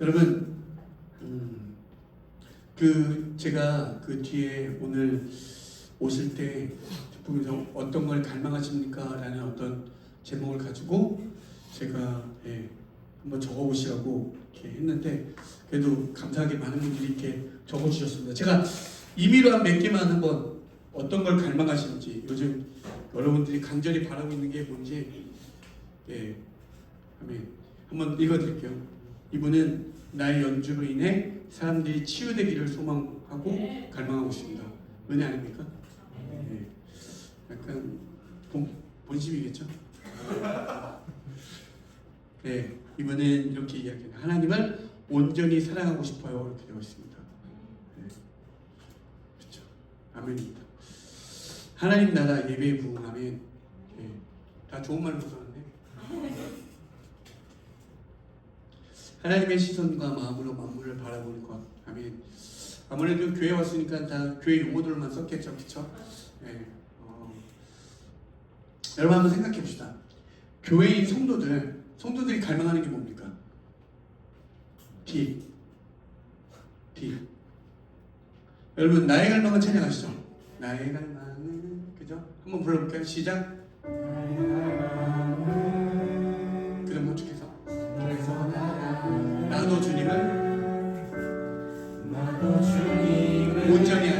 여러분, 제가 그 뒤에 오늘 오실 때 보면서 어떤 걸 갈망하십니까? 라는 어떤 제목을 가지고 제가 한번 적어보시라고 이렇게 했는데, 그래도 감사하게 많은 분들이 이렇게 적어주셨습니다. 제가 임의로 한 몇 개만 한번 어떤 걸 갈망하시는지, 요즘 여러분들이 간절히 바라고 있는 게 뭔지 한번 읽어드릴게요. 이분은 나의 연주로 인해 사람들이 치유되기를 소망하고 갈망하고 있습니다. 은혜 아닙니까? 약간 본심이겠죠? 이분은 이렇게 이야기해요. 하나님을 온전히 사랑하고 싶어요. 이렇게 되어 있습니다. 그렇죠. 아멘입니다. 하나님 나라 예배의 부흥. 아멘. 다 좋은 말로 써놨네. 하나님의 시선과 마음으로 만물을 바라보는 것. 아멘. 아무래도 교회 왔으니까 다 교회 용어들만 썼겠죠, 그렇죠? 여러분 한번 생각해 봅시다. 교회인 성도들이 갈망하는 게 뭡니까? D. 여러분 나의 갈망은 찬양하시죠? 나의 갈망은, 그죠? 한번 불러볼까요? 시작. 그럼 호축해서 나도 주님을 온전히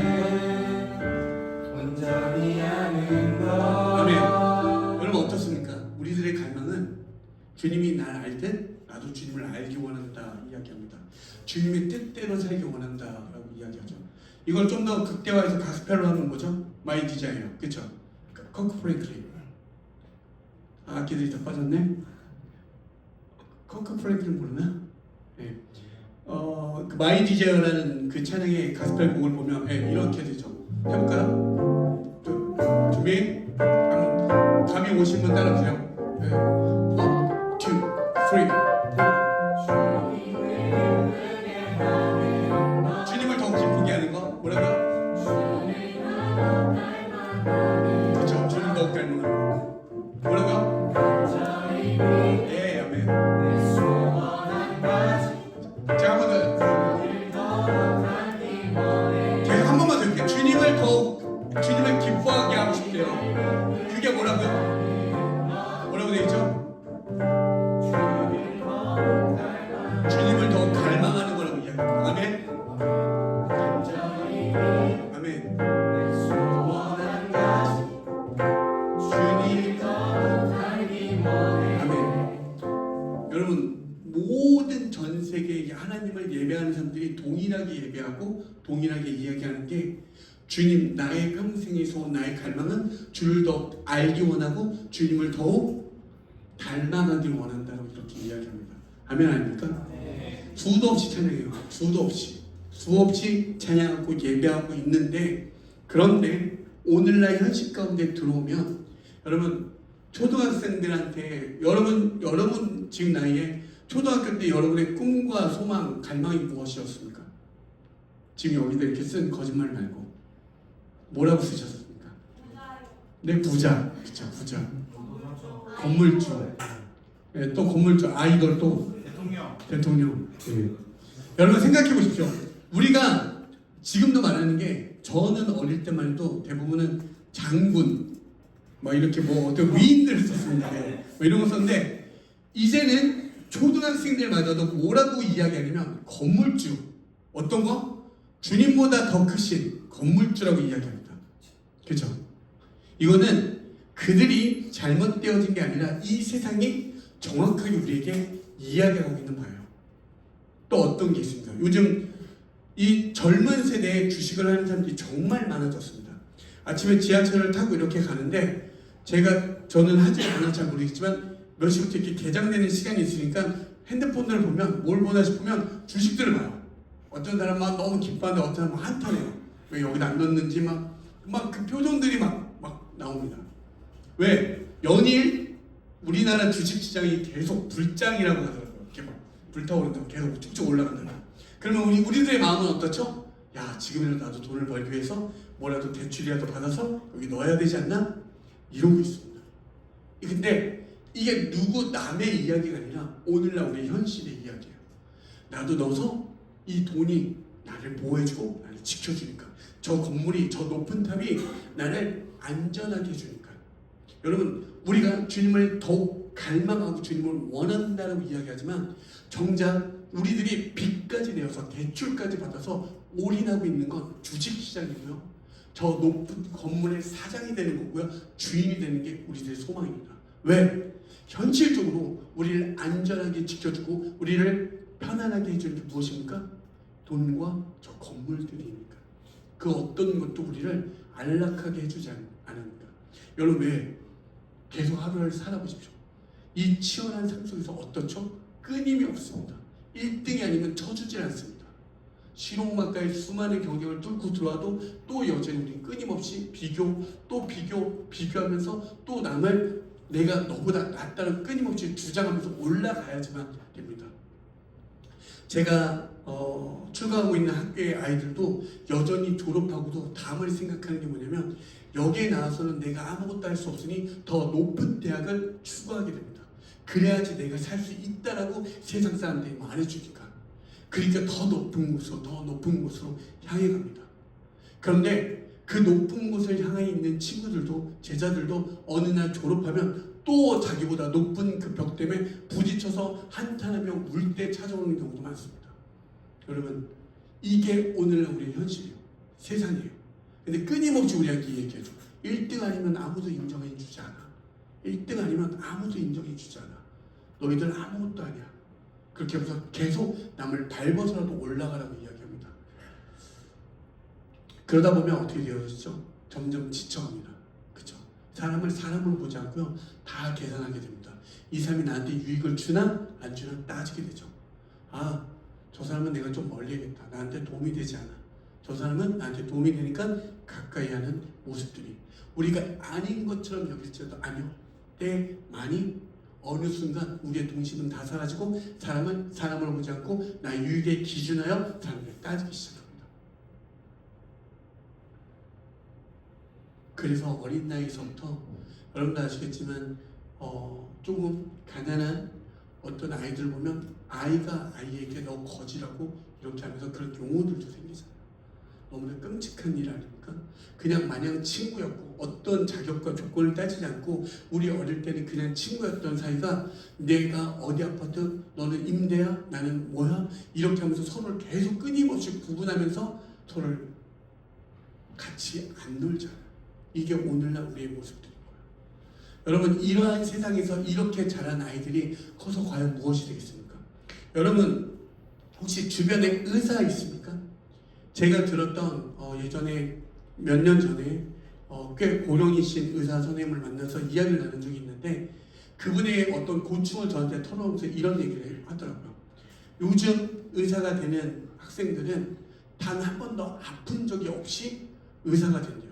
아는 것. 아멘. 여러분 어떻습니까? 우리들의 갈망은 주님이 날 알듯 나도 주님을 알기 원한다 이야기합니다. 주님의 뜻대로 살기 원한다라고 이야기하죠. 이걸 좀 더 극대화해서 가스펠로 하는 거죠. 마이 디자이어, 그렇죠? 커크 프랭클린. 악기들이 다 빠졌네. 커크 프랭클린 모르나? 그 마이 디자이어라는 그 찬양의 가스펠 곡을 보면 이렇게 되죠. 해볼까요? 준비. 감이 오신 분 따라오세요. 1, 2, 3. 주님을 더 기쁘게 하는 거 뭐라고요? 그렇죠. 주님 더 닮는 거 뭐라고요? 아멘. 자, 한번 더. 제가 한 번만 더 해볼게요. 주님을 기뻐하게 하고 싶대요. 그게 뭐라고요? 뭐라고 되어 있죠? 주님을 더 갈망하는 거라고 이야기합니다. 아멘. 아멘. 아멘. 여러분 모든 전 세계에 하나님을 예배하는 사람들이 동일하게 예배하고 동일하게 이야기하는 게, 주님 나의 평생의 소원, 나의 갈망은 주를 더 알기 원하고 주님을 더욱 닮아가길 원한다고 이렇게 이야기합니다. 아멘 아닙니까? 수도 없이 찬양해요. 수 없이 찬양하고 예배하고 있는데, 그런데 오늘날 현실 가운데 들어오면 여러분 초등학생들한테 여러분 지금 나이에 초등학교 때 여러분의 꿈과 소망, 갈망이 무엇이었습니까? 지금 여기다 이렇게 쓴 거짓말 말고 뭐라고 쓰셨습니까? 네, 부자. 그쵸, 부자. 건물주. 또 건물주. 아이돌 또 대통령. 여러분 생각해 보십시오. 우리가 지금도 말하는 게, 저는 어릴 때만 해도 대부분은 장군, 이렇게 어떤 위인들을 썼습니다. 이런 거 썼는데, 이제는 초등학생들마다도 뭐라고 이야기하냐면 건물주. 어떤 거? 주님보다 더 크신 건물주라고 이야기합니다. 그렇죠? 이거는 그들이 잘못되어진 게 아니라 이 세상이 정확하게 우리에게 이야기하고 있는 바예요. 또 어떤 게 있습니까? 요즘 이 젊은 세대에 주식을 하는 사람들이 정말 많아졌습니다. 아침에 지하철을 타고 이렇게 가는데, 저는 하지 않아 잘 모르겠지만 몇 시부터 이렇게 개장되는 시간이 있으니까 핸드폰을 보면 뭘 보나 싶으면 주식들을 봐요. 어떤 사람은 너무 기뻐하는데 어떤 사람은 한탄해요. 왜 여기다 안 넣는지 그 표정들이 막 나옵니다. 왜? 연일 우리나라 주식시장이 계속 불장이라고 하더라고요. 이렇게 불타오른다고 계속 쭉쭉 올라간다. 그러면 우리들의 마음은 어떻죠? 야, 지금이라도 나도 돈을 벌기 위해서 뭐라도 대출이라도 받아서 여기 넣어야 되지 않나? 이러고 있습니다. 근데 이게 누구 남의 이야기가 아니라 오늘날 우리 현실의 이야기예요. 나도 넣어서 이 돈이 나를 보호해주고 나를 지켜주니까, 저 건물이, 저 높은 탑이 나를 안전하게 해주니까. 여러분, 우리가 주님을 더욱 갈망하고 주님을 원한다고 이야기하지만 정작 우리들이 빚까지 내어서 대출까지 받아서 올인하고 있는 건 주식시장이고요, 저 높은 건물의 사장이 되는 거고요, 주인이 되는 게 우리들의 소망입니다. 왜? 현실적으로 우리를 안전하게 지켜주고 우리를 편안하게 해주는 게 무엇입니까? 돈과 저 건물들이니까. 그 어떤 것도 우리를 안락하게 해주지 않으니까. 여러분, 왜? 계속 하루를 살아보십시오. 이 치열한 삶 속에서 어떻죠? 끊임이 없습니다. 1등이 아니면 쳐주질 않습니다. 실용음악가의 수많은 경쟁을 뚫고 들어와도 또 여전히 우리는 끊임없이 비교하면서 또 남을 내가 너보다 낫다는 끊임없이 주장하면서 올라가야지만 됩니다. 제가 출가하고 있는 학교의 아이들도 여전히 졸업하고도 다음을 생각하는 게 뭐냐면, 여기에 나와서는 내가 아무것도 할 수 없으니 더 높은 대학을 추구하게 됩니다. 그래야지 내가 살 수 있다라고 세상 사람들이 말해주니까. 그러니까 더 높은 곳으로 향해 갑니다. 그런데 그 높은 곳을 향해 있는 친구들도, 제자들도 어느 날 졸업하면 또 자기보다 높은 그 벽 때문에 부딪혀서 한탄하며 울 때 찾아오는 경우도 많습니다. 여러분, 이게 오늘날 우리의 현실이에요. 세상이에요. 근데 끊임없이 우리에게 얘기해줘. 1등 아니면 아무도 인정해주지 않아. 1등 아니면 아무도 인정해주지 않아. 너희들 아무것도 아니야. 그렇게 하면서 계속 남을 밟아서라도 올라가라고 이야기합니다. 그러다 보면 어떻게 되어지죠? 점점 지쳐갑니다. 그렇죠? 사람을 보지 않고요, 다 계산하게 됩니다. 이 사람이 나한테 유익을 주나 안 주나 따지게 되죠. 아, 저 사람은 내가 좀 멀리 해야겠다. 나한테 도움이 되지 않아. 저 사람은 나한테 도움이 되니까 가까이 하는 모습들이, 우리가 아닌 것처럼 여길지라도 아니요, 때 많이 어느 순간 우리의 동심은 다 사라지고 사람을 보지 않고 나의 유익에 기준하여 사람을 따지기 시작합니다. 그래서 어린 나이에서부터 여러분도 아시겠지만 조금 가난한 어떤 아이들 보면 아이가 아이에게 너 거지라고 이렇게 하면서 그런 용어들도 생기잖아요. 너무나 끔찍한 일 아닙니까? 그냥 마냥 친구였고 어떤 자격과 조건을 따지지 않고 우리 어릴 때는 그냥 친구였던 사이가 내가 어디 아파트, 너는 임대야, 나는 뭐야, 이렇게 하면서 서로를 계속 끊임없이 구분하면서 서로를 같이 안 놀잖아요. 이게 오늘날 우리의 모습들인 거예요. 여러분, 이러한 세상에서 이렇게 자란 아이들이 커서 과연 무엇이 되겠습니까? 여러분, 혹시 주변에 의사 있습니까? 제가 들었던 예전에 몇 년 전에 꽤 고령이신 의사 선생님을 만나서 이야기를 나눈 적이 있는데, 그분의 어떤 고충을 저한테 털어오면서 이런 얘기를 하더라고요. 요즘 의사가 되는 학생들은 단 한 번도 아픈 적이 없이 의사가 된대요.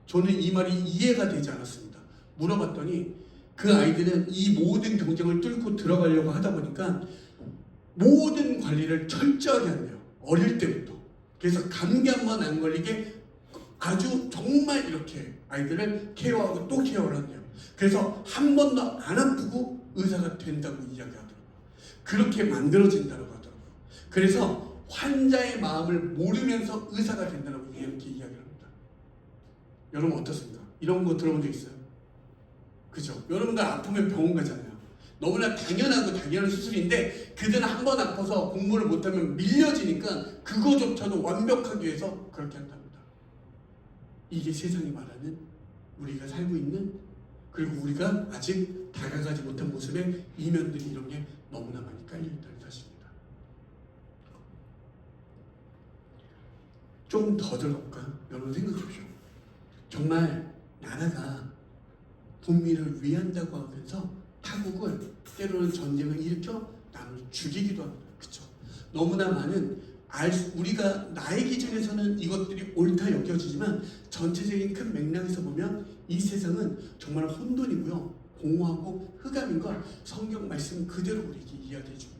저는 이 말이 이해가 되지 않았습니다. 물어봤더니 그 아이들은 이 모든 경쟁을 뚫고 들어가려고 하다 보니까 모든 관리를 철저하게 한대요. 어릴 때부터. 그래서 감기 한 번 안 걸리게 아주 정말 이렇게 아이들을 케어하고 또 케어를 한대요. 그래서 한 번도 안 아프고 의사가 된다고 이야기하더라고요. 그렇게 만들어진다고 하더라고요. 그래서 환자의 마음을 모르면서 의사가 된다고 이렇게 이야기를 합니다. 여러분 어떻습니까? 이런 거 들어본 적 있어요? 그죠? 여러분들 아프면 병원 가잖아요. 너무나 당연한 수술인데 그들은 한 번 아파서 공부를 못하면 밀려지니까 그거조차도 완벽하기 위해서 그렇게 한답니다. 이게 세상이 말하는 우리가 살고 있는, 그리고 우리가 아직 다가가지 못한 모습의 이면들이, 이런 게 너무나 많이 깔려있다는 사실입니다. 좀 더 들어볼까요? 여러분 생각해 보십시오. 정말 나라가 국민을 위한다고 하면서 타국을, 때로는 전쟁을 일으켜 남을 죽이기도 합니다. 그렇죠? 너무나 많은 우리가 나의 기준에서는 이것들이 옳다 여겨지지만 전체적인 큰 맥락에서 보면 이 세상은 정말 혼돈이고요, 공허하고 흑암인 걸 성경 말씀 그대로 우리에게 이야기해 줍니다.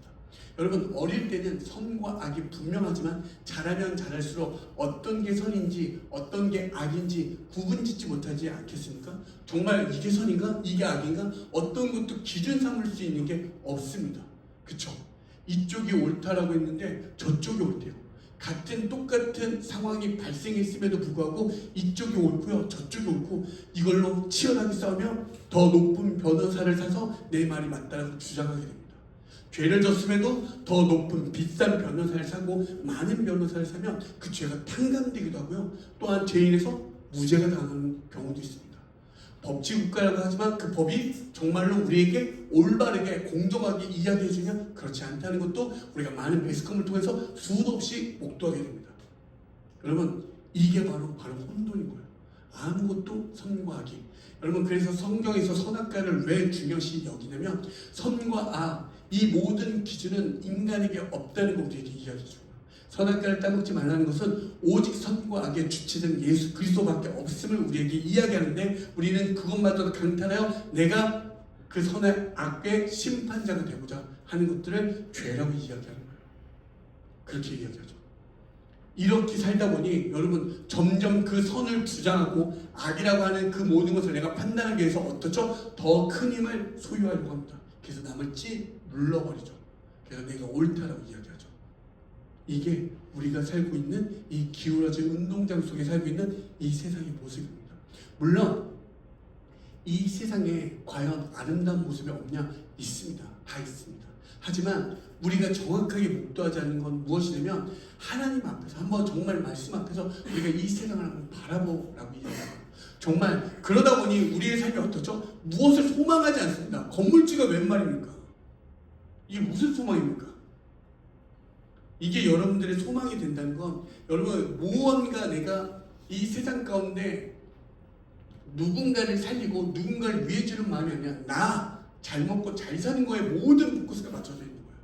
여러분, 어릴 때는 선과 악이 분명하지만 자라면 자랄수록 어떤 게 선인지 어떤 게 악인지 구분짓지 못하지 않겠습니까? 정말 이게 선인가? 이게 악인가? 어떤 것도 기준 삼을 수 있는 게 없습니다. 그쵸? 이쪽이 옳다라고 했는데 저쪽이 옳대요. 같은 똑같은 상황이 발생했음에도 불구하고 이쪽이 옳고요, 저쪽이 옳고 이걸로 치열하게 싸우면 더 높은 변호사를 사서 내 말이 맞다라고 주장하게 됩니다. 죄를 졌음에도 더 높은 비싼 변호사를 사고 많은 변호사를 사면 그 죄가 탕감되기도 하고요. 또한 죄인에서 무죄가 당하는 경우도 있습니다. 법치국가라고 하지만 그 법이 정말로 우리에게 올바르게 공정하게 이야기해주냐? 그렇지 않다는 것도 우리가 많은 매스컴을 통해서 수도 없이 목도하게 됩니다. 여러분, 이게 바로 혼돈인 거예요. 아무것도 선과 악이. 여러분, 그래서 성경에서 선악과를 왜 중요시 여기냐면 선과 악, 이 모든 기준은 인간에게 없다는 걸 우리에게 이야기해줘요. 선악과를 따먹지 말라는 것은 오직 선과 악의 주체된 예수 그리스도밖에 없음을 우리에게 이야기하는데 우리는 그것마저도 강탈하여 내가 그 선의 악의 심판자가 되고자 하는 것들을 죄라고 이야기하는 거예요. 그렇게 이야기하죠. 이렇게 살다 보니 여러분 점점 그 선을 주장하고 악이라고 하는 그 모든 것을 내가 판단하기 위해서 어떻죠? 더 큰 힘을 소유하려고 합니다. 그래서 남을 눌러버리죠. 그래서 내가 옳다라고 이야기하죠. 이게 우리가 살고 있는 이 기울어진 운동장 속에 살고 있는 이 세상의 모습입니다. 물론 이 세상에 과연 아름다운 모습이 없냐? 있습니다. 다 있습니다. 하지만 우리가 정확하게 목도하지 않는 건 무엇이냐면 하나님 앞에서 한번 정말 말씀 앞에서 우리가 이 세상을 한번 바라보라고 이야기해요. 정말 그러다 보니 우리의 삶이 어떻죠? 무엇을 소망하지 않습니다. 건물주가 웬 말입니까? 이게 무슨 소망입니까? 이게 여러분들의 소망이 된다는 건 여러분 무언가 내가 이 세상 가운데 누군가를 살리고 누군가를 위해 주는 마음이 아니라 나 잘 먹고 잘 사는 거에 모든 포커스가 맞춰져 있는 거예요.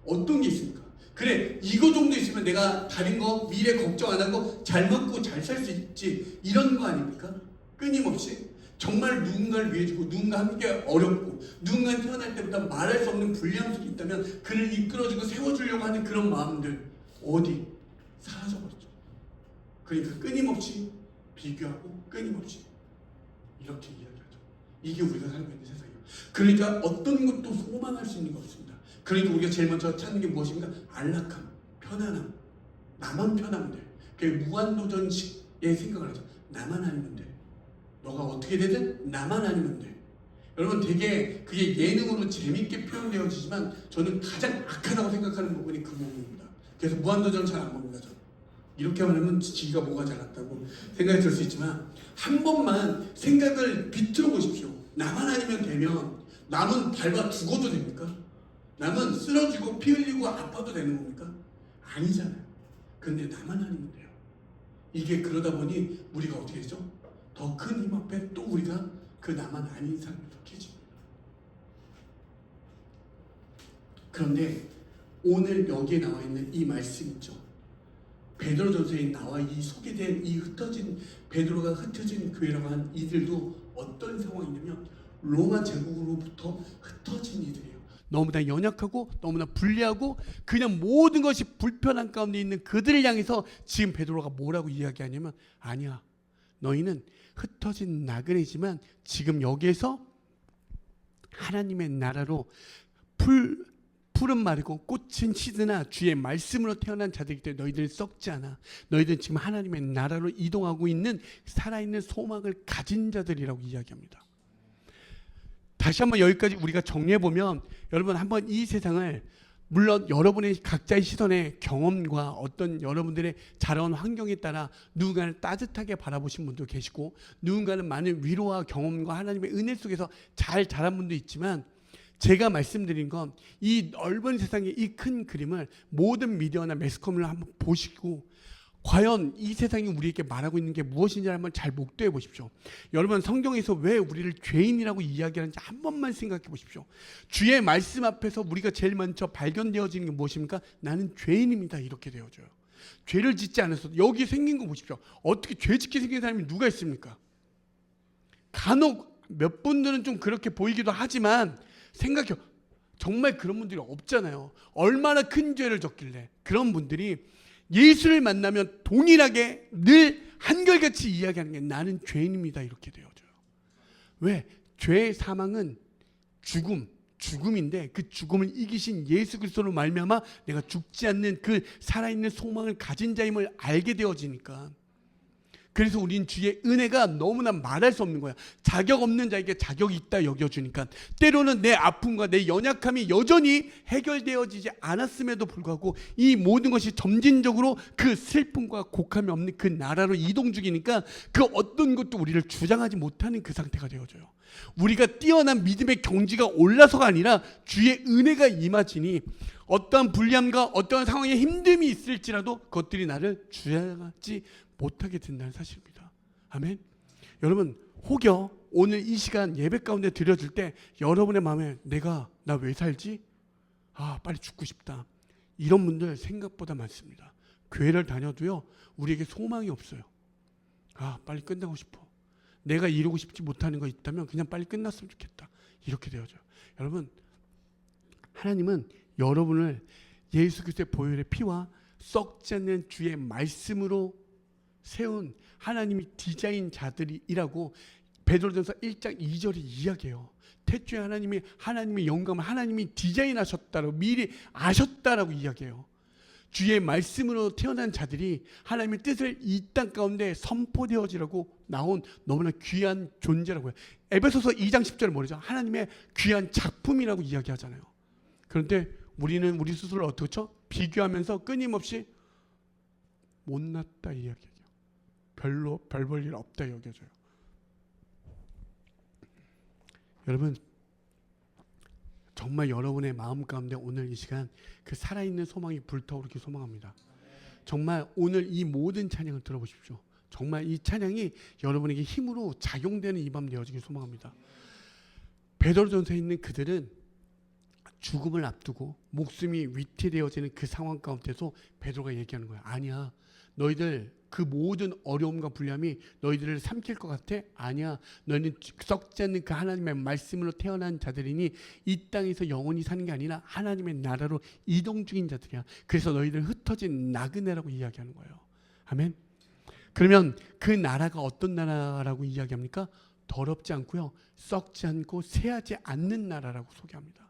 어떤 게 있습니까? 그래 이거 정도 있으면 내가 다른 거 미래 걱정 안 하고 잘 먹고 잘 살 수 있지 이런 거 아닙니까? 끊임없이 정말 누군가를 위해 주고 누군가 함께 어렵고 누군가 태어날 때부터 말할 수 없는 불리함 속에 있다면 그를 이끌어주고 세워주려고 하는 그런 마음들 어디 사라져버렸죠. 그러니까 끊임없이 비교하고 끊임없이 이렇게 이야기하죠. 이게 우리가 살고 있는 세상이에요. 그러니까 어떤 것도 소망할 수 있는 게 없습니다. 그러니까 우리가 제일 먼저 찾는 게 무엇입니까? 안락함, 편안함, 나만 편하면 돼. 그게 무한도전식의 생각을 하죠. 나만 아니면 돼. 너가 어떻게 되든 나만 아니면 돼. 여러분 되게 그게 예능으로 재밌게 표현되어지지만 저는 가장 악하다고 생각하는 부분이 그 부분입니다. 그래서 무한도전 잘 안 봅니다. 저는. 이렇게 말하면 지가 뭐가 잘났다고 생각이 들 수 있지만 한 번만 생각을 비틀어 보십시오. 나만 아니면 되면 남은 밟아 죽어도 됩니까? 남은 쓰러지고 피 흘리고 아파도 되는 겁니까? 아니잖아요. 근데 나만 아니면 돼요. 이게 그러다 보니 우리가 어떻게 되죠? 더 큰 힘 앞에 또 우리가 그 나만 아닌 삶을 덮여집니다. 그런데 오늘 여기에 나와 있는 이 말씀 있죠. 베드로전서에 나와 이 소개된 이 베드로가 흩어진 교회라고 한 이들도 어떤 상황이냐면 로마 제국으로부터 흩어진 이들이에요. 너무나 연약하고 너무나 불리하고 그냥 모든 것이 불편한 가운데 있는 그들을 향해서 지금 베드로가 뭐라고 이야기하냐면 아니야. 너희는 흩어진 나그네지만 지금 여기에서 하나님의 나라로 푸른 마르고 꽃은 시드나 주의 말씀으로 태어난 자들이기 때문에 너희들은 썩지 않아. 너희들은 지금 하나님의 나라로 이동하고 있는 살아있는 소망을 가진 자들이라고 이야기합니다. 다시 한번 여기까지 우리가 정리해보면 여러분 한번 이 세상을 물론 여러분의 각자의 시선의 경험과 어떤 여러분들의 자라온 환경에 따라 누군가를 따뜻하게 바라보신 분도 계시고 누군가는 많은 위로와 경험과 하나님의 은혜 속에서 잘 자란 분도 있지만 제가 말씀드린 건 이 넓은 세상의 이 큰 그림을 모든 미디어나 매스컴을 한번 보시고 과연 이 세상이 우리에게 말하고 있는 게 무엇인지 한번 잘 목도해 보십시오. 여러분 성경에서 왜 우리를 죄인이라고 이야기하는지 한 번만 생각해 보십시오. 주의 말씀 앞에서 우리가 제일 먼저 발견되어지는 게 무엇입니까? 나는 죄인입니다. 이렇게 되어져요. 죄를 짓지 않았어도 여기 생긴 거 보십시오. 어떻게 죄 짓게 생긴 사람이 누가 있습니까? 간혹 몇 분들은 좀 그렇게 보이기도 하지만 생각해요. 정말 그런 분들이 없잖아요. 얼마나 큰 죄를 졌길래 그런 분들이 예수를 만나면 동일하게 늘 한결같이 이야기하는 게 나는 죄인입니다. 이렇게 되어져요. 왜? 죄의 사망은 죽음, 죽음인데 그 죽음을 이기신 예수 그리스도로 말미암아 내가 죽지 않는 그 살아있는 소망을 가진 자임을 알게 되어지니까, 그래서 우린 주의 은혜가 너무나 말할 수 없는 거야. 자격 없는 자에게 자격이 있다 여겨주니까, 때로는 내 아픔과 내 연약함이 여전히 해결되어지지 않았음에도 불구하고 이 모든 것이 점진적으로 그 슬픔과 곡함이 없는 그 나라로 이동 중이니까 그 어떤 것도 우리를 주장하지 못하는 그 상태가 되어져요. 우리가 뛰어난 믿음의 경지가 올라서가 아니라 주의 은혜가 임하지니 어떠한 불리함과 어떠한 상황에 힘듦이 있을지라도 그것들이 나를 주장하지 못하게 된다는 사실입니다. 아멘. 여러분, 혹여 오늘 이 시간 예배 가운데 드려질 때 여러분의 마음에 나 왜 살지? 빨리 죽고 싶다. 이런 분들 생각보다 많습니다. 교회를 다녀도요, 우리에게 소망이 없어요. 빨리 끝나고 싶어. 내가 이루고 싶지 못하는 거 있다면 그냥 빨리 끝났으면 좋겠다. 이렇게 되어져요. 여러분, 하나님은 여러분을 예수 그리스도의 보혈의 피와 썩지 않는 주의 말씀으로 세운 하나님이 디자인 자들이라고 베드로전서 1장 2절이 이야기해요. 태초에 하나님의 영감을 하나님이 디자인하셨다고 미리 아셨다라고 이야기해요. 주의 말씀으로 태어난 자들이 하나님의 뜻을 이 땅 가운데 선포되어지라고 나온 너무나 귀한 존재라고 해요. 에베소서 2장 10절에 뭐죠? 하나님의 귀한 작품이라고 이야기하잖아요. 그런데 우리는 우리 스스로를 어떻게 쳐? 비교하면서 끊임없이 못났다 이야기해요. 별로 별 볼 일 없다 여겨져요. 여러분, 정말 여러분의 마음 가운데 오늘 이 시간 그 살아있는 소망이 불타오르기 소망합니다. 정말 오늘 이 모든 찬양을 들어보십시오. 정말 이 찬양이 여러분에게 힘으로 작용되는 이 밤 되어지길 소망합니다. 베드로전서에 있는 그들은 죽음을 앞두고 목숨이 위태되어지는 그 상황 가운데서 베드로가 얘기하는 거야. 아니야, 너희들 그 모든 어려움과 불리함이 너희들을 삼킬 것 같아? 아니야, 너희는 썩지 않는 그 하나님의 말씀으로 태어난 자들이니 이 땅에서 영원히 사는 게 아니라 하나님의 나라로 이동 중인 자들이야. 그래서 너희들 흩어진 나그네라고 이야기하는 거예요. 아멘. 그러면 그 나라가 어떤 나라라고 이야기합니까? 더럽지 않고요, 썩지 않고 새하지 않는 나라라고 소개합니다.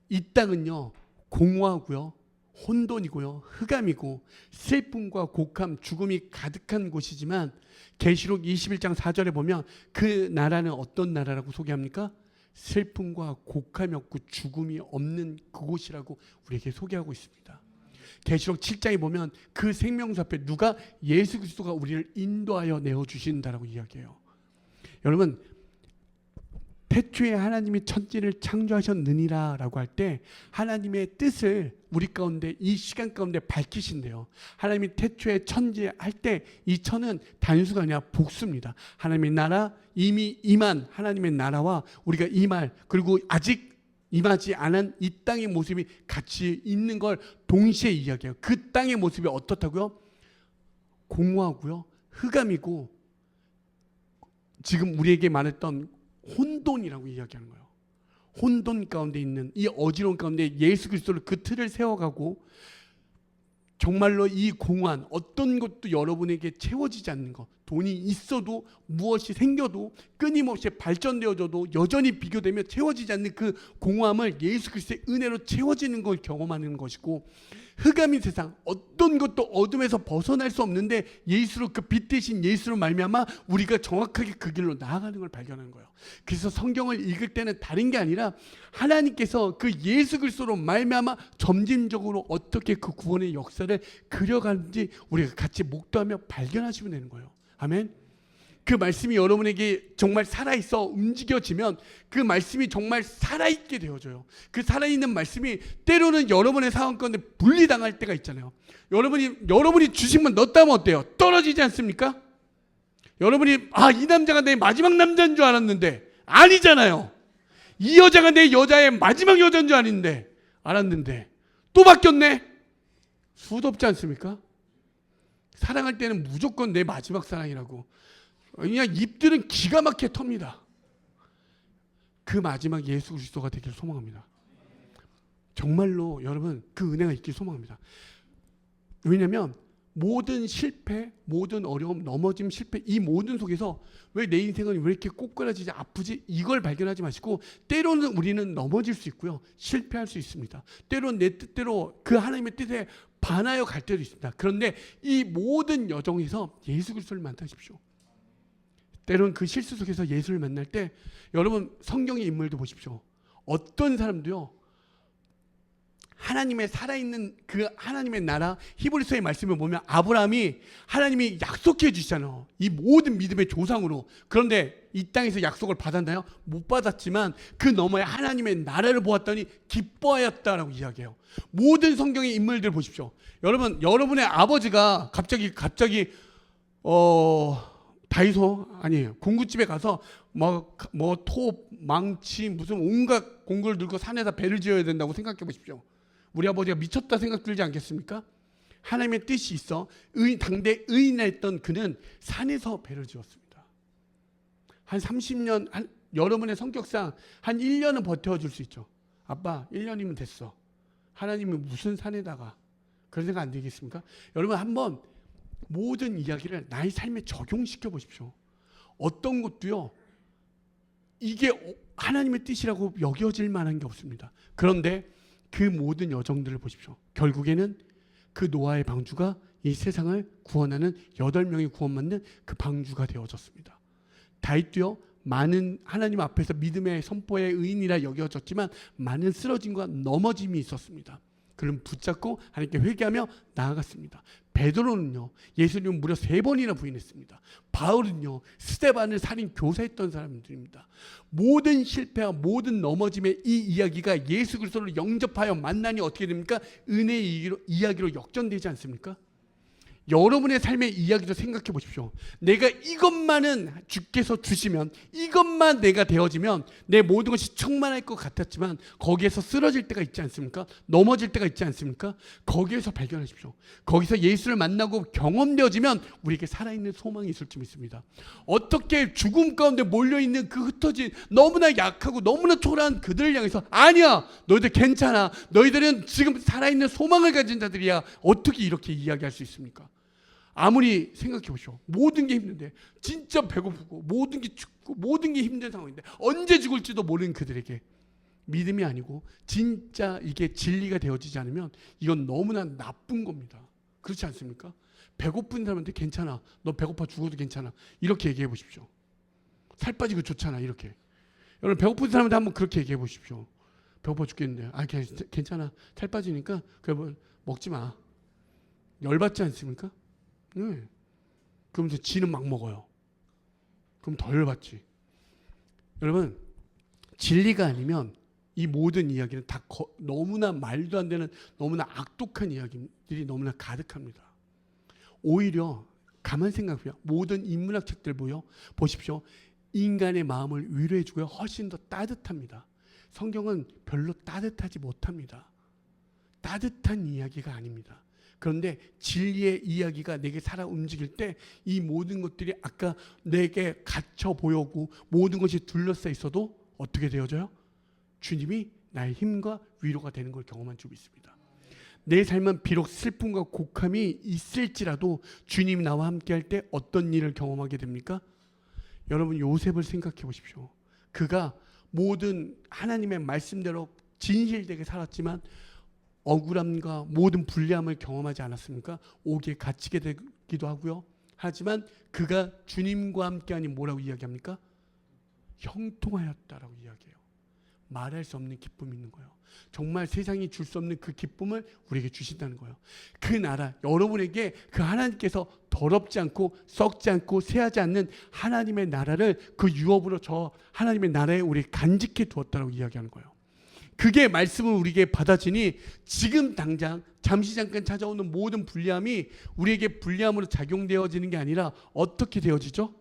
이 땅은요, 공허하고요, 혼돈이고요, 흑암이고 슬픔과 곡함, 죽음이 가득한 곳이지만 계시록 21장 4절에 보면 그 나라는 어떤 나라라고 소개합니까? 슬픔과 곡함이 없고 죽음이 없는 그곳이라고 우리에게 소개하고 있습니다. 계시록 7장에 보면 그 생명수 앞에 누가? 예수 그리스도가 우리를 인도하여 내어주신다라고 이야기해요. 여러분, 태초에 하나님이 천지를 창조하셨느니라 라고 할 때 하나님의 뜻을 우리 가운데 이 시간 가운데 밝히신대요. 하나님이 태초에 천지 할 때 이 천은 단수가 아니라 복수입니다. 하나님의 나라, 이미 임한 하나님의 나라와 우리가 임할, 그리고 아직 임하지 않은 이 땅의 모습이 같이 있는 걸 동시에 이야기해요. 그 땅의 모습이 어떻다고요? 공허하고요, 흑암이고 지금 우리에게 말했던 혼돈이라고 이야기하는 거예요. 혼돈 가운데 있는 이 어지러운 가운데 예수 그리스도를 그 틀을 세워가고 정말로 이 공허한 어떤 것도 여러분에게 채워지지 않는 것, 돈이 있어도 무엇이 생겨도 끊임없이 발전되어져도 여전히 비교되며 채워지지 않는 그 공허함을 예수 그리스도의 은혜로 채워지는 걸 경험하는 것이고, 흑암인 세상 어떤 것도 어둠에서 벗어날 수 없는데 예수로, 그 빛 대신 예수로 말미암아 우리가 정확하게 그 길로 나아가는 걸 발견하는 거예요. 그래서 성경을 읽을 때는 다른 게 아니라 하나님께서 그 예수 그리스도로 말미암아 점진적으로 어떻게 그 구원의 역사를 그려가는지 우리가 같이 목도하며 발견하시면 되는 거예요. 아멘. 그 말씀이 여러분에게 정말 살아있어 움직여지면 그 말씀이 정말 살아있게 되어져요. 그 살아있는 말씀이 때로는 여러분의 상황 가운데 분리당할 때가 있잖아요. 여러분이 주식만 넣었다면 어때요? 떨어지지 않습니까? 여러분이 이 남자가 내 마지막 남자인 줄 알았는데 아니잖아요. 이 여자가 내 여자의 마지막 여자인 줄 알았는데 또 바뀌었네. 수도 없지 않습니까? 사랑할 때는 무조건 내 마지막 사랑이라고 그냥 입들은 기가 막히게 텁니다. 그 마지막 예수 그리스도가 되길 소망합니다. 정말로 여러분 그 은혜가 있길 소망합니다. 왜냐하면 모든 실패, 모든 어려움, 넘어짐, 실패, 이 모든 속에서 왜 내 인생은 왜 이렇게 꼬꾸라지지, 아프지? 이걸 발견하지 마시고, 때로는 우리는 넘어질 수 있고요, 실패할 수 있습니다. 때로는 내 뜻대로 그 하나님의 뜻에 반하여 갈 때도 있습니다. 그런데 이 모든 여정에서 예수 그리스도를 만나십시오. 때로는 그 실수 속에서 예수를 만날 때, 여러분 성경의 인물도 보십시오. 어떤 사람도요, 하나님의 살아있는 그 하나님의 나라, 히브리서의 말씀을 보면 아브라함이 하나님이 약속해 주시잖아요. 이 모든 믿음의 조상으로. 그런데 이 땅에서 약속을 받았나요? 못 받았지만 그 너머에 하나님의 나라를 보았더니 기뻐하였다라고 이야기해요. 모든 성경의 인물들 보십시오. 여러분, 여러분의 아버지가 갑자기 다이소 아니에요, 공구집에 가서 뭐 톱, 망치, 무슨 온갖 공구를 들고 산에다 배를 지어야 된다고 생각해 보십시오. 우리 아버지가 미쳤다 생각 들지 않겠습니까? 하나님의 뜻이 있어 당대 의인했던 그는 산에서 배를 지었습니다. 한 30년, 여러분의 성격상 한 1년은 버텨줄 수 있죠. 아빠 1년이면 됐어. 하나님이 무슨 산에다가, 그런 생각 안 들겠습니까? 여러분 한번 모든 이야기를 나의 삶에 적용시켜 보십시오. 어떤 것도요, 이게 하나님의 뜻이라고 여겨질 만한 게 없습니다. 그런데 그 모든 여정들을 보십시오. 결국에는 그 노아의 방주가 이 세상을 구원하는 8명이 구원받는 그 방주가 되어졌습니다. 다윗도요, 많은 하나님 앞에서 믿음의 선포의 의인이라 여겨졌지만 많은 쓰러짐과 넘어짐이 있었습니다. 그는 붙잡고 하나님께 회개하며 나아갔습니다. 베드로는요, 예수님을 무려 3번이나 부인했습니다. 바울은요, 스데반을 살인 교사했던 사람들입니다. 모든 실패와 모든 넘어짐의 이 이야기가 예수 그리스도를 영접하여 만나니 어떻게 됩니까? 은혜의 이야기로 역전되지 않습니까? 여러분의 삶의 이야기도 생각해 보십시오. 내가 이것만은 주께서 주시면, 이것만 내가 되어지면 내 모든 것이 충만할 것 같았지만 거기에서 쓰러질 때가 있지 않습니까? 넘어질 때가 있지 않습니까? 거기에서 발견하십시오. 거기서 예수를 만나고 경험되어지면 우리에게 살아있는 소망이 있을 줄 믿습니다. 어떻게 죽음 가운데 몰려있는 그 흩어진 너무나 약하고 너무나 초라한 그들을 향해서, 아니야, 너희들 괜찮아, 너희들은 지금 살아있는 소망을 가진 자들이야, 어떻게 이렇게 이야기할 수 있습니까? 아무리 생각해 보시오. 모든 게 힘든데, 진짜 배고프고 모든 게 춥고 모든 게 힘든 상황인데 언제 죽을지도 모르는 그들에게 믿음이 아니고 진짜 이게 진리가 되어지지 않으면 이건 너무나 나쁜 겁니다. 그렇지 않습니까? 배고픈 사람한테 괜찮아, 너 배고파 죽어도 괜찮아, 이렇게 얘기해 보십시오. 살 빠지고 좋잖아, 이렇게. 여러분 배고픈 사람한테 한번 그렇게 얘기해 보십시오. 배고파 죽겠는데, 괜찮아, 살 빠지니까 그래 먹지 마. 열받지 않습니까? 네. 그러면서 지는 막 먹어요. 그럼 덜 받지. 여러분, 진리가 아니면 이 모든 이야기는 다 너무나 말도 안 되는, 너무나 악독한 이야기들이 너무나 가득합니다. 오히려 가만 생각해요. 모든 인문학 책들 보십시오. 인간의 마음을 위로해주고요, 훨씬 더 따뜻합니다. 성경은 별로 따뜻하지 못합니다. 따뜻한 이야기가 아닙니다. 그런데 진리의 이야기가 내게 살아 움직일 때 이 모든 것들이 아까 내게 갇혀 보이고 모든 것이 둘러싸여 있어도 어떻게 되어져요? 주님이 나의 힘과 위로가 되는 걸 경험한 줄 믿습니다. 내 삶은 비록 슬픔과 곡함이 있을지라도 주님이 나와 함께 할 때 어떤 일을 경험하게 됩니까? 여러분 요셉을 생각해 보십시오. 그가 모든 하나님의 말씀대로 진실되게 살았지만 억울함과 모든 불리함을 경험하지 않았습니까? 옥에 갇히게 되기도 하고요. 하지만 그가 주님과 함께하니 뭐라고 이야기합니까? 형통하였다라고 이야기해요. 말할 수 없는 기쁨이 있는 거예요. 정말 세상이 줄 수 없는 그 기쁨을 우리에게 주신다는 거예요. 그 나라, 여러분에게 그 하나님께서 더럽지 않고 썩지 않고 쇠하지 않는 하나님의 나라를 그 유업으로 저 하나님의 나라에 우리 간직해 두었다라고 이야기하는 거예요. 그게 말씀을 우리에게 받아지니 지금 당장 잠시 잠깐 찾아오는 모든 불리함이 우리에게 불리함으로 작용되어지는 게 아니라 어떻게 되어지죠?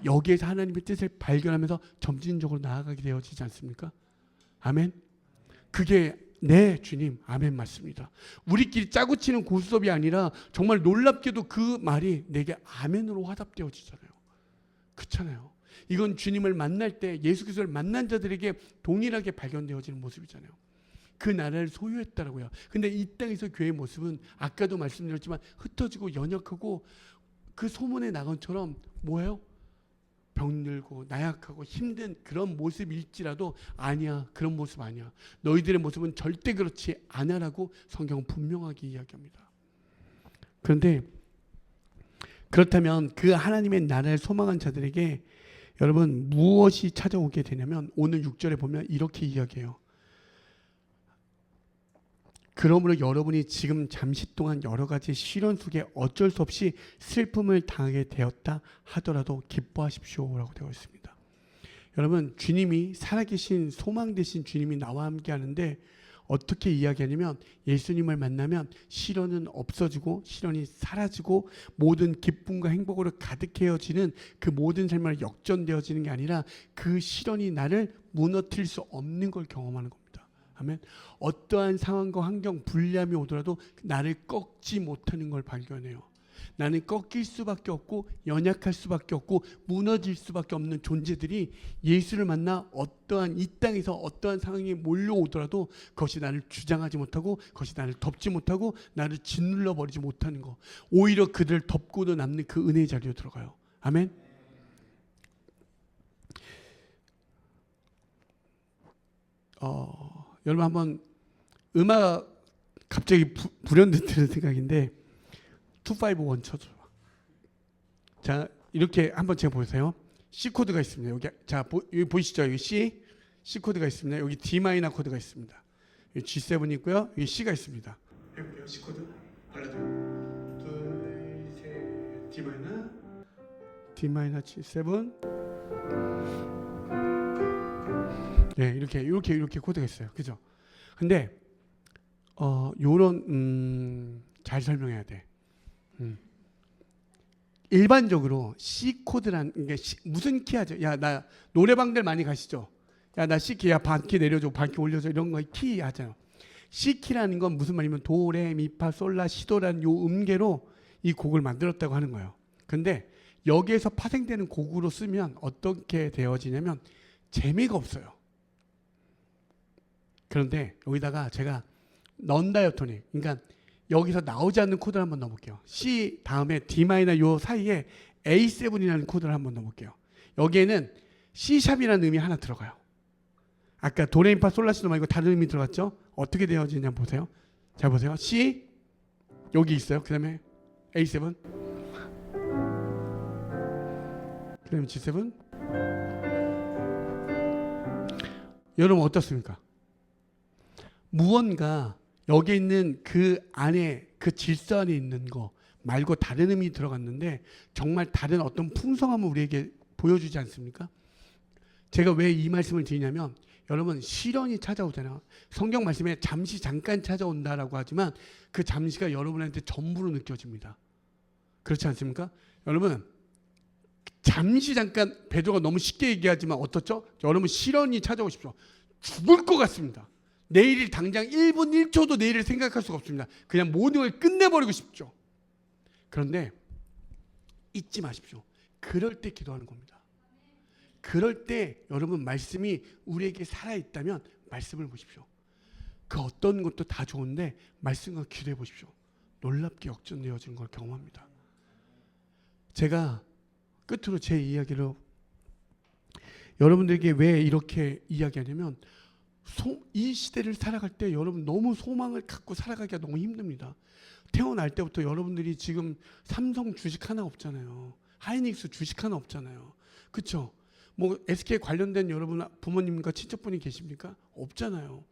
여기에서 하나님의 뜻을 발견하면서 점진적으로 나아가게 되어지지 않습니까? 아멘. 그게 네 주님 아멘 맞습니다. 우리끼리 짜고 치는 고수업이 아니라 정말 놀랍게도 그 말이 내게 아멘으로 화답되어지잖아요. 그렇잖아요. 이건 주님을 만날 때 예수 그리스도를 만난 자들에게 동일하게 발견되어지는 모습이잖아요. 그 나라를 소유했다라고요. 근데 이 땅에서 교회의 모습은 아까도 말씀드렸지만 흩어지고 연약하고 그 소문의 낙원처럼 뭐예요? 병들고 나약하고 힘든 그런 모습일지라도 아니야. 그런 모습 아니야. 너희들의 모습은 절대 그렇지 않아라고 성경은 분명하게 이야기합니다. 그런데 그렇다면 그 하나님의 나라를 소망한 자들에게 여러분 무엇이 찾아오게 되냐면 오늘 6절에 보면 이렇게 이야기해요. 그러므로 여러분이 지금 잠시 동안 여러 가지 시련 속에 어쩔 수 없이 슬픔을 당하게 되었다 하더라도 기뻐하십시오라고 되어 있습니다. 여러분 주님이 살아계신 소망 되신 주님이 나와 함께 하는데 어떻게 이야기하냐면 예수님을 만나면 시련은 없어지고 시련이 사라지고 모든 기쁨과 행복으로 가득해지는 그 모든 삶으로 역전되어지는 게 아니라 그 시련이 나를 무너뜨릴 수 없는 걸 경험하는 겁니다. 아멘. 어떠한 상황과 환경 불리함이 오더라도 나를 꺾지 못하는 걸 발견해요. 나는 꺾일 수밖에 없고 연약할 수밖에 없고 무너질 수밖에 없는 존재들이 예수를 만나 어떠한 이 땅에서 어떠한 상황이 몰려오더라도 그것이 나를 주장하지 못하고 그것이 나를 덮지 못하고 나를 짓눌러 버리지 못하는 거. 오히려 그들을 덮고도 남는 그 은혜의 자리로 들어가요. 아멘. 여러분 한번 음악 갑자기 불현듯 드는 생각인데 251 쳐줘. 자 이렇게 한번 제가 보세요. C 코드가 있습니다. 여기 자 여기 보이시죠? 여기 C 코드가 있습니다. 여기 D 마이너 코드가 있습니다. 여기 G7 있고요. 여기 C가 있습니다. 해볼게요. C 코드 발라줘요. 둘, 셋, D 마이너 G7. 네, 이렇게 코드가 있어요. 그죠? 근데 요런 잘 설명해야 돼. 일반적으로 C 코드란 게 무슨 키 하죠? 야, 나 노래방들 많이 가시죠? 야, 나 C 키, 야, 반키 내려줘, 반키 올려줘 이런 거 키 하잖아요. C 키라는 건 무슨 말이면 도, 레, 미, 파, 솔, 라, 시도라는 요 음계로 이 곡을 만들었다고 하는 거예요. 근데 여기에서 파생되는 곡으로 쓰면 어떻게 되어지냐면 재미가 없어요. 그런데 여기다가 제가 넌다이어토닉, 그러니까 여기서 나오지 않는 코드를 한번 넣어볼게요. C 다음에 D 마이너 요 사이에 A7이라는 코드를 한번 넣어볼게요. 여기에는 C샵이라는 음이 하나 들어가요. 아까 도레미파 솔라시도 말고 다른 음이 들어갔죠? 어떻게 되어지냐 보세요. 잘 보세요. C 여기 있어요. 그 다음에 A7, 그 다음에 G7. 여러분 어떻습니까? 무언가 여기 있는 그 안에 그 질서 안에 있는 거 말고 다른 의미 들어갔는데 정말 다른 어떤 풍성함을 우리에게 보여주지 않습니까? 제가 왜 이 말씀을 드리냐면 여러분 시련이 찾아오잖아요. 성경 말씀에 잠시 잠깐 찾아온다라고 하지만 그 잠시가 여러분한테 전부로 느껴집니다. 그렇지 않습니까? 여러분 잠시 잠깐 베드로가 너무 쉽게 얘기하지만 어떻죠? 여러분 시련이 찾아오십시오. 죽을 것 같습니다. 내일 당장 1분 1초도 내일을 생각할 수가 없습니다. 그냥 모든 걸 끝내버리고 싶죠. 그런데 잊지 마십시오. 그럴 때 기도하는 겁니다. 그럴 때 여러분 말씀이 우리에게 살아있다면 말씀을 보십시오. 그 어떤 것도 다 좋은데 말씀과 기도해 보십시오. 놀랍게 역전되어지는 걸 경험합니다. 제가 끝으로 제 이야기를 여러분들에게 왜 이렇게 이야기하냐면 이 시대를 살아갈 때 여러분 너무 소망을 갖고 살아가기가 너무 힘듭니다. 태어날 때부터 여러분들이 지금 삼성 주식 하나 없잖아요. 하이닉스 주식 하나 없잖아요. 그렇죠? 뭐 SK 관련된 여러분 부모님과 친척분이 계십니까? 없잖아요.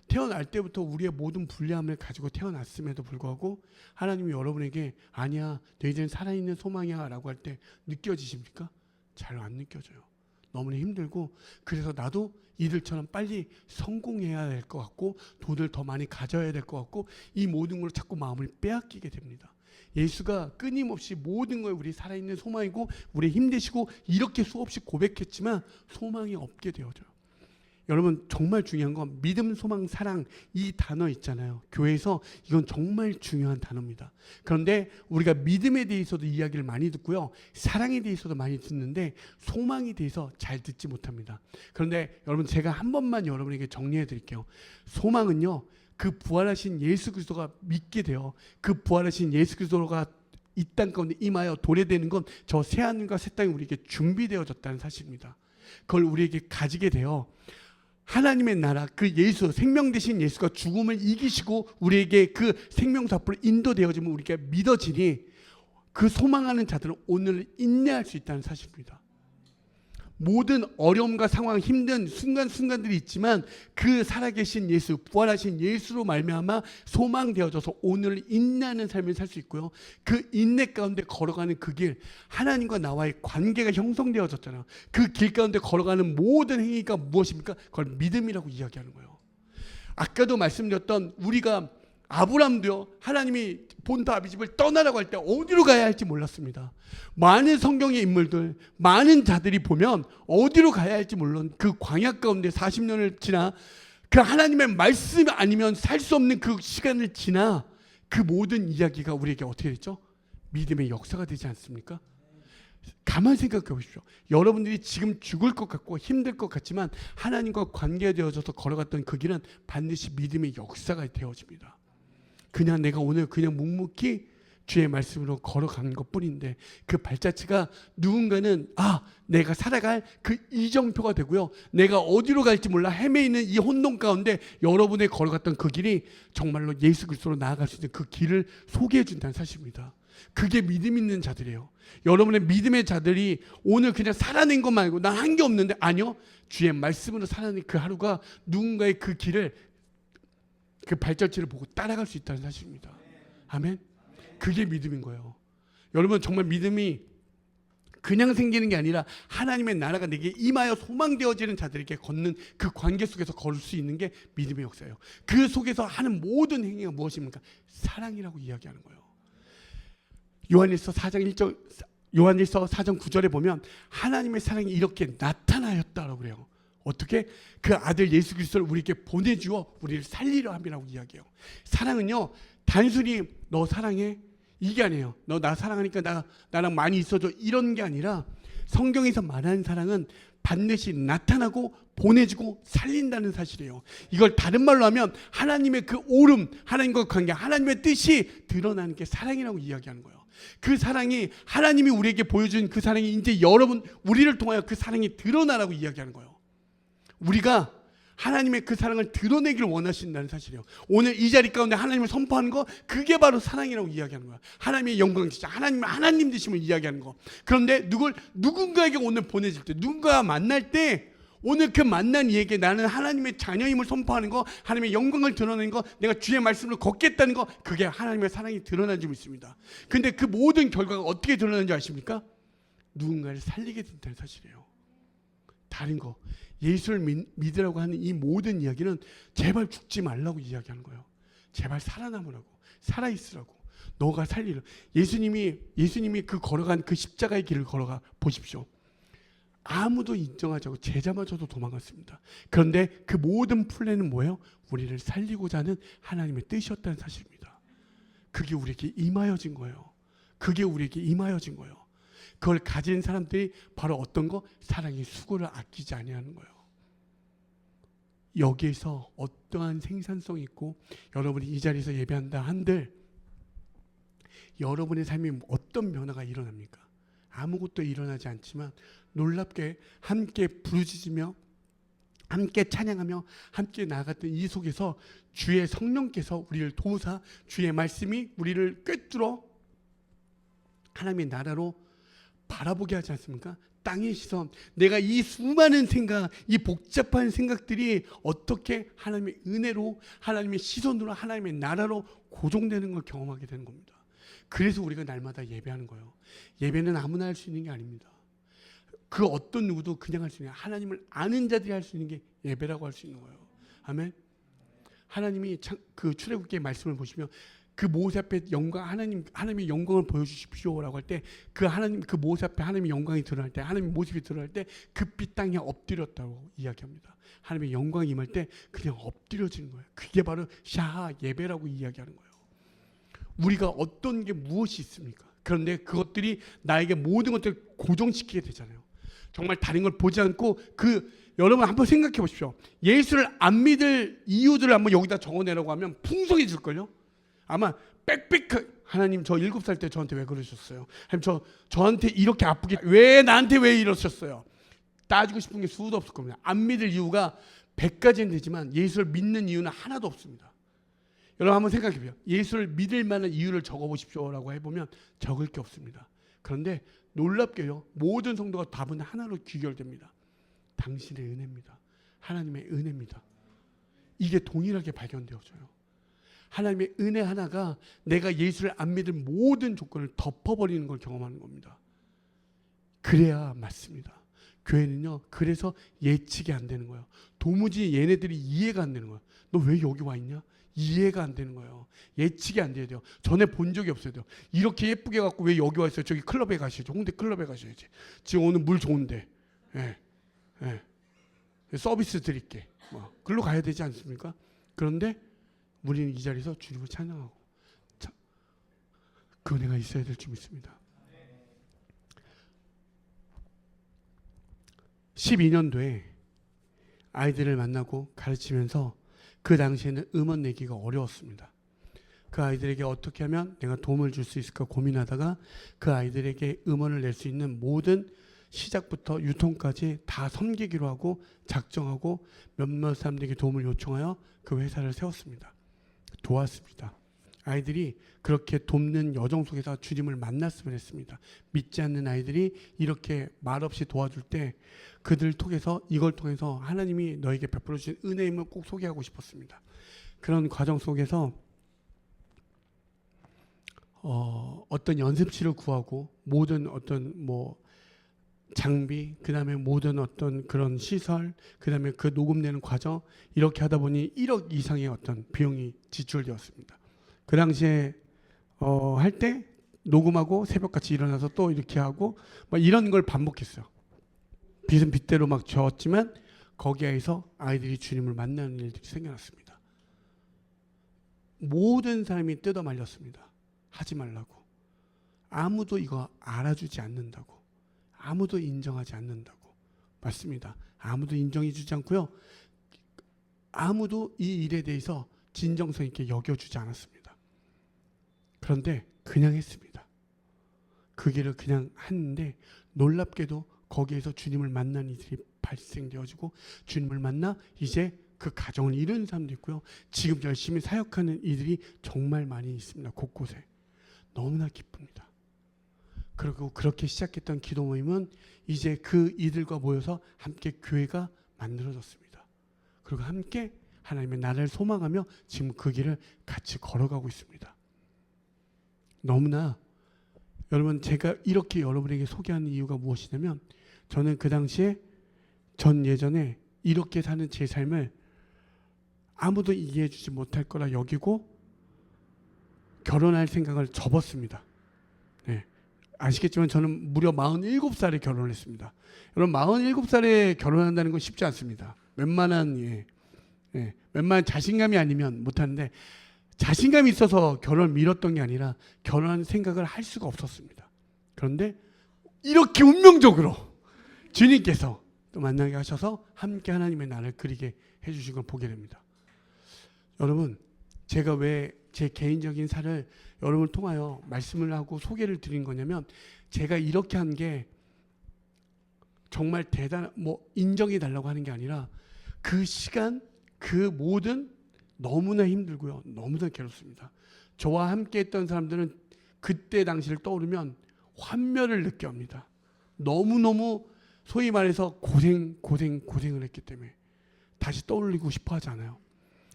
태어날 때부터 우리의 모든 불리함을 가지고 태어났음에도 불구하고 하나님이 여러분에게 아니야 너희들은 살아있는 소망이야 라고 할 때 느껴지십니까? 잘 안 느껴져요. 너무나 힘들고 그래서 나도 이들처럼 빨리 성공해야 될 것 같고 돈을 더 많이 가져야 될 것 같고 이 모든 걸 자꾸 마음을 빼앗기게 됩니다. 예수가 끊임없이 모든 걸 우리 살아있는 소망이고 우리 힘내시고 이렇게 수없이 고백했지만 소망이 없게 되어져요. 여러분 정말 중요한 건 믿음, 소망, 사랑 이 단어 있잖아요. 교회에서 이건 정말 중요한 단어입니다. 그런데 우리가 믿음에 대해서도 이야기를 많이 듣고요. 사랑에 대해서도 많이 듣는데 소망에 대해서 잘 듣지 못합니다. 그런데 여러분 제가 한 번만 여러분에게 정리해 드릴게요. 소망은요. 그 부활하신 예수 그리스도가 믿게 돼요. 그 부활하신 예수 그리스도가 이 땅 가운데 임하여 도래되는 건 저 새하늘과 새 땅이 우리에게 준비되어졌다는 사실입니다. 그걸 우리에게 가지게 돼요. 하나님의 나라 그 예수 생명 되신 예수가 죽음을 이기시고 우리에게 그 생명수 앞으로 인도되어지면 우리가 믿어지니 그 소망하는 자들은 오늘 인내할 수 있다는 사실입니다. 모든 어려움과 상황 힘든 순간순간들이 있지만 그 살아계신 예수 부활하신 예수로 말미암아 소망되어져서 오늘 인내하는 삶을 살 수 있고요. 그 인내 가운데 걸어가는 그 길 하나님과 나와의 관계가 형성되어졌잖아요. 그 길 가운데 걸어가는 모든 행위가 무엇입니까? 그걸 믿음이라고 이야기하는 거예요. 아까도 말씀드렸던 우리가 아브람도요 하나님이 본토 아비 집을 떠나라고 할 때 어디로 가야 할지 몰랐습니다. 많은 성경의 인물들 많은 자들이 보면 어디로 가야 할지 몰랐던 그 광야 가운데 40년을 지나 그 하나님의 말씀 아니면 살 수 없는 그 시간을 지나 그 모든 이야기가 우리에게 어떻게 됐죠? 믿음의 역사가 되지 않습니까? 가만 생각해 보십시오. 여러분들이 지금 죽을 것 같고 힘들 것 같지만 하나님과 관계되어져서 걸어갔던 그 길은 반드시 믿음의 역사가 되어집니다. 그냥 내가 오늘 그냥 묵묵히 주의 말씀으로 걸어간 것뿐인데 그 발자취가 누군가는 내가 살아갈 그 이정표가 되고요. 내가 어디로 갈지 몰라 헤매이는 이 혼돈 가운데 여러분의 걸어갔던 그 길이 정말로 예수 그리스도로 나아갈 수 있는 그 길을 소개해 준다는 사실입니다. 그게 믿음 있는 자들이에요. 여러분의 믿음의 자들이 오늘 그냥 살아낸 것만 알고 난 한 게 없는데 아니요. 주의 말씀으로 살아낸 그 하루가 누군가의 그 길을 그 발자취를 보고 따라갈 수 있다는 사실입니다. 아멘. 그게 믿음인 거예요. 여러분 정말 믿음이 그냥 생기는 게 아니라 하나님의 나라가 내게 임하여 소망되어지는 자들에게 걷는 그 관계 속에서 걸을 수 있는 게 믿음의 역사예요. 그 속에서 하는 모든 행위가 무엇입니까? 사랑이라고 이야기하는 거예요. 요한일서 4장 9절에 보면 하나님의 사랑이 이렇게 나타나였다라고 그래요. 어떻게? 그 아들 예수 그리스도를 우리에게 보내주어 우리를 살리려 함이라고 이야기해요. 사랑은요 단순히 너 사랑해 이게 아니에요. 너 나 사랑하니까 나랑 많이 있어줘 이런 게 아니라 성경에서 말하는 사랑은 반드시 나타나고 보내주고 살린다는 사실이에요. 이걸 다른 말로 하면 하나님의 그 오름, 하나님과 관계, 하나님의 뜻이 드러나는 게 사랑이라고 이야기하는 거예요. 그 사랑이 하나님이 우리에게 보여준 그 사랑이 이제 우리를 통하여 그 사랑이 드러나라고 이야기하는 거예요. 우리가 하나님의 그 사랑을 드러내기를 원하신다는 사실이에요. 오늘 이 자리 가운데 하나님을 선포하는 거 그게 바로 사랑이라고 이야기하는 거야. 하나님의 영광이시죠. 하나님 되심을 이야기하는 거. 그런데 누군가에게 오늘 보내질 때 누군가 만날 때 오늘 그 만난 이에게 나는 하나님의 자녀임을 선포하는 거 하나님의 영광을 드러내는 거 내가 주의 말씀으로 걷겠다는 거 그게 하나님의 사랑이 드러난 줄 믿습니다. 근데 그 모든 결과가 어떻게 드러나는지 아십니까? 누군가를 살리게 된다는 사실이에요. 다른 거 예수를 믿으라고 하는 이 모든 이야기는 제발 죽지 말라고 이야기하는 거예요. 제발 살아남으라고 살아있으라고 너가 살리라. 예수님이 그 걸어간 그 십자가의 길을 걸어가 보십시오. 아무도 인정하지 않고 제자마저도 도망갔습니다. 그런데 그 모든 플랜은 뭐예요? 우리를 살리고자 하는 하나님의 뜻이었다는 사실입니다. 그게 우리에게 임하여진 거예요. 그걸 가진 사람들이 바로 어떤 거? 사랑의 수고를 아끼지 아니하는 거예요. 여기에서 어떠한 생산성이 있고 여러분이 이 자리에서 예배한다 한들 여러분의 삶에 어떤 변화가 일어납니까? 아무것도 일어나지 않지만 놀랍게 함께 부르짖으며 함께 찬양하며 함께 나아갔던 이 속에서 주의 성령께서 우리를 도우사 주의 말씀이 우리를 꿰뚫어 하나님의 나라로 바라보게 하지 않습니까? 땅의 시선, 내가 이 수많은 생각, 이 복잡한 생각들이 어떻게 하나님의 은혜로, 하나님의 시선으로, 하나님의 나라로 고정되는 걸 경험하게 되는 겁니다. 그래서 우리가 날마다 예배하는 거예요. 예배는 아무나 할 수 있는 게 아닙니다. 그 어떤 누구도 그냥 할 수 있는, 하나님을 아는 자들이 할 수 있는 게 예배라고 할 수 있는 거예요. 아멘. 하나님이 그 출애굽기의 말씀을 보시면 그 모세 앞에 영광, 하나님의 영광을 보여주십시오라고 할 때 그 하나님, 그 모세 앞에 하나님의 영광이 드러날 때, 하나님의 모습이 드러날 때 급히 땅에 엎드렸다고 이야기합니다. 하나님의 영광이 임할 때 그냥 엎드려지는 거예요. 그게 바로 샤하 예배라고 이야기하는 거예요. 우리가 어떤 게 무엇이 있습니까? 그런데 그것들이 나에게 모든 것들을 고정시키게 되잖아요. 정말 다른 걸 보지 않고 여러분 한번 생각해 보십시오. 예수를 안 믿을 이유들을 한번 여기다 적어내라고 하면 풍성해질걸요. 아마 빽빽하게 하나님 저 7살 때 저한테 왜 그러셨어요? 하나님 저한테 이렇게 아프게 왜 나한테 왜 이러셨어요? 따지고 싶은 게 수도 없을 겁니다. 안 믿을 이유가 100가지는 되지만 예수를 믿는 이유는 하나도 없습니다. 여러분 한번 생각해 보세요. 예수를 믿을 만한 이유를 적어보십시오라고 해보면 적을 게 없습니다. 그런데 놀랍게요. 모든 성도가 답은 하나로 귀결됩니다. 당신의 은혜입니다. 하나님의 은혜입니다. 이게 동일하게 발견되어져요. 하나님의 은혜 하나가 내가 예수를 안 믿을 모든 조건을 덮어버리는 걸 경험하는 겁니다. 그래야 맞습니다. 교회는요, 그래서 예측이 안 되는 거예요. 도무지 얘네들이 이해가 안 되는 거예요. 너 왜 여기 와 있냐? 이해가 안 되는 거예요. 예측이 안 돼요. 전에 본 적이 없어요. 이렇게 예쁘게 갖고 왜 여기 와 있어요? 저기 클럽에 가셔야죠. 홍대 클럽에 가셔야지. 지금 오늘 물 좋은데. 예. 서비스 드릴게. 글로 가야 되지 않습니까? 그런데 우리는 이 자리에서 주님을 찬양하고 그 은혜가 있어야 될 줄 믿습니다. 12년도에 아이들을 만나고 가르치면서 그 당시에는 음원 내기가 어려웠습니다. 그 아이들에게 어떻게 하면 내가 도움을 줄 수 있을까 고민하다가 그 아이들에게 음원을 낼 수 있는 모든 시작부터 유통까지 다 섬기기로 하고 작정하고 몇몇 사람들에게 도움을 요청하여 그 회사를 세웠습니다. 도왔습니다. 아이들이 그렇게 돕는 여정 속에서 주님을 만났으면 했습니다. 믿지 않는 아이들이 이렇게 말없이 도와줄 때 그들 통해서 이걸 통해서 하나님이 너에게 베풀어 주신 은혜임을 꼭 소개하고 싶었습니다. 그런 과정 속에서 어떤 연습실을 구하고 모든 어떤 장비, 그 다음에 모든 어떤 그런 시설, 그 다음에 그 녹음되는 과정 이렇게 하다 보니 1억 이상의 어떤 비용이 지출되었습니다. 그 당시에 할 때 녹음하고 새벽같이 일어나서 또 이렇게 하고 이런 걸 반복했어요. 빚은 빚대로 막 졌지만 거기에서 아이들이 주님을 만나는 일들이 생겨났습니다. 모든 사람이 뜯어 말렸습니다. 하지 말라고. 아무도 이거 알아주지 않는다고. 아무도 인정하지 않는다고. 맞습니다. 아무도 인정해 주지 않고요. 아무도 이 일에 대해서 진정성 있게 여겨주지 않았습니다. 그런데 그냥 했습니다. 그 길을 그냥 했는데 놀랍게도 거기에서 주님을 만난 이들이 발생되어지고 주님을 만나 이제 그 가정을 이룬 사람도 있고요. 지금 열심히 사역하는 이들이 정말 많이 있습니다. 곳곳에. 너무나 기쁩니다. 그리고 그렇게 시작했던 기도 모임은 이제 그 이들과 모여서 함께 교회가 만들어졌습니다. 그리고 함께 하나님의 나라를 소망하며 지금 그 길을 같이 걸어가고 있습니다. 너무나 여러분 제가 이렇게 여러분에게 소개하는 이유가 무엇이냐면 저는 그 당시에 예전에 이렇게 사는 제 삶을 아무도 이해해 주지 못할 거라 여기고 결혼할 생각을 접었습니다. 네. 아시겠지만 저는 무려 47살에 결혼을 했습니다. 여러분 47살에 결혼한다는 건 쉽지 않습니다. 웬만한 자신감이 아니면 못하는데 자신감이 있어서 결혼을 미뤘던 게 아니라 결혼하는 생각을 할 수가 없었습니다. 그런데 이렇게 운명적으로 주님께서 또 만나게 하셔서 함께 하나님의 나라를 그리게 해주신 걸 보게 됩니다. 여러분 제가 왜 제 개인적인 사를 여러분을 통하여 말씀을 하고 소개를 드린 거냐면 제가 이렇게 한 게 정말 인정해 달라고 하는 게 아니라 그 시간 그 모든 너무나 힘들고요. 너무나 괴롭습니다. 저와 함께 했던 사람들은 그때 당시를 떠오르면 환멸을 느껴합니다. 너무너무 소위 말해서 고생을 했기 때문에 다시 떠올리고 싶어 하지 않아요.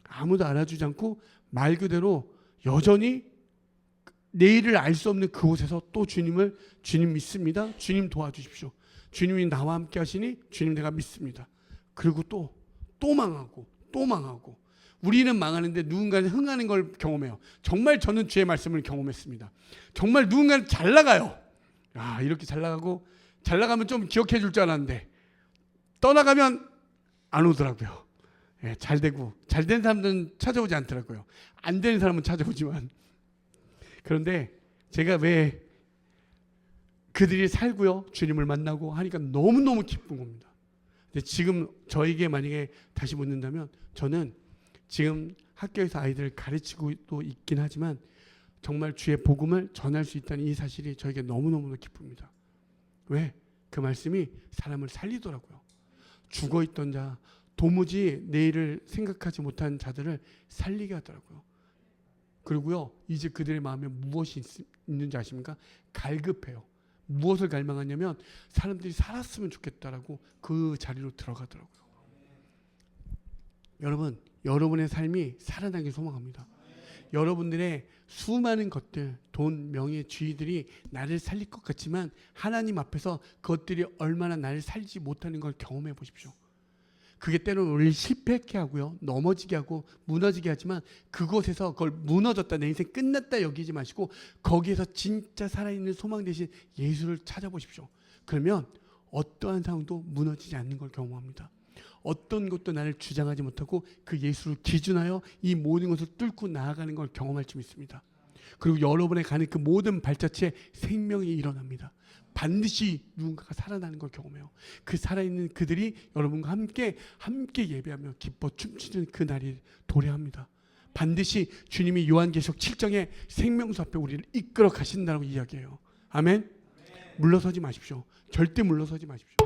아무도 알아주지 않고 말 그대로 여전히 내일을 알 수 없는 그곳에서 또 주님 믿습니다. 주님 도와주십시오. 주님이 나와 함께 하시니 주님 내가 믿습니다. 그리고 또 망하고 우리는 망하는데 누군가는 흥하는 걸 경험해요. 정말 저는 주의 말씀을 경험했습니다. 정말 누군가는 잘 나가요. 아, 이렇게 잘 나가고 잘 나가면 좀 기억해 줄 줄 알았는데 떠나가면 안 오더라고요. 예, 잘 되고 잘 된 사람들은 찾아오지 않더라고요. 안 되는 사람은 찾아오지만. 그런데 제가 왜 그들이 살고요 주님을 만나고 하니까 너무너무 기쁜 겁니다. 근데 지금 저에게 만약에 다시 묻는다면 저는 지금 학교에서 아이들을 가르치고 또 있긴 하지만 정말 주의 복음을 전할 수 있다는 이 사실이 저에게 너무너무 기쁩니다. 왜? 그 말씀이 사람을 살리더라고요. 죽어있던 자, 도무지 내일을 생각하지 못한 자들을 살리게 하더라고요. 그리고요 이제 그들의 마음에 무엇이 있는지 아십니까? 갈급해요. 무엇을 갈망하냐면 사람들이 살았으면 좋겠다라고 그 자리로 들어가더라고요. 여러분, 여러분의 삶이 살아나길 소망합니다. 여러분들의 수많은 것들, 돈, 명예, 지위들이 나를 살릴 것 같지만 하나님 앞에서 그것들이 얼마나 나를 살지 못하는 걸 경험해 보십시오. 그게 때로는 우리를 실패하게 하고요, 넘어지게 하고 무너지게 하지만 그곳에서 그걸 무너졌다, 내 인생 끝났다 여기지 마시고 거기에서 진짜 살아있는 소망 대신 예수를 찾아보십시오. 그러면 어떠한 상황도 무너지지 않는 걸 경험합니다. 어떤 것도 나를 주장하지 못하고 그 예수를 기준하여 이 모든 것을 뚫고 나아가는 걸 경험할 수 있습니다. 그리고 여러분의 가는 그 모든 발자취에 생명이 일어납니다. 반드시 누군가가 살아나는 걸 경험해요. 그 살아있는 그들이 여러분과 함께 예배하며 기뻐 춤추는 그 날이 도래합니다. 반드시 주님이 요한계시록 7장의 생명수 앞에 우리를 이끌어 가신다고 이야기해요. 아멘? 물러서지 마십시오. 절대 물러서지 마십시오.